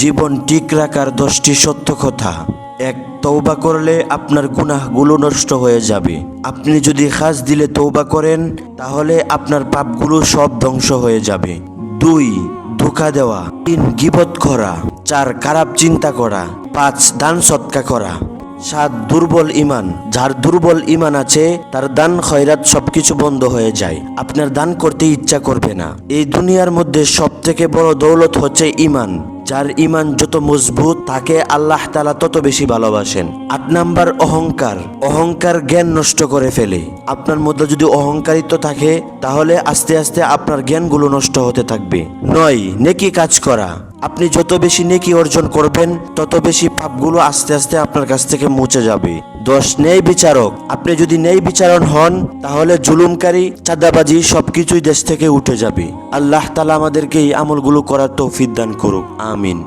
জীবন ঠিক রাখার 10টি সত্য কথা। 1. তওবা করলে আপনার গুনাহগুলো নষ্ট হয়ে যাবে। আপনি যদি খাস দিলে তওবা করেন তাহলে আপনার পাপগুলো সব ধ্বংস হয়ে যাবে। 2. ধোঁকা দেওয়া। 3. গীবত করা। 4. খারাপ চিন্তা করা। 5. দান সৎকা করা। 7. দুর্বল ইমান। যার দুর্বল ইমান আছে তার দান খয়রাত সবকিছু বন্ধ হয়ে যায়, আপনার দান করতে ইচ্ছা করবে না। এই দুনিয়ার মধ্যে সব থেকে বড় দৌলত হচ্ছে ইমান। যার ইমান যত মজবুত তাকে আল্লাহ তাআলা তত বেশি ভালোবাসেন। 8 নাম্বার অহংকার। অহংকার জ্ঞান নষ্ট করে ফেলে। আপনার মধ্যে যদি অহংকারিত্ব থাকে তাহলে আস্তে আস্তে আপনার জ্ঞানগুলো নষ্ট হতে থাকবে। 9. নেকি কাজ করা। আপনি যত বেশি নেকি অর্জন করবেন তত বেশি পাপগুলো আস্তে আস্তে আপনার কাছ থেকে মুছে যাবে। 10. ন্যায় বিচারক। আপনি যদি ন্যায় বিচারক হন তাহলে জুলুমকারী, চাঁদাবাজি সবকিছুই দেশ থেকে উঠে যাবে। আল্লাহ তাআলা আমাদেরকে এই আমলগুলো করার তৌফিক দান করুক। আমিন।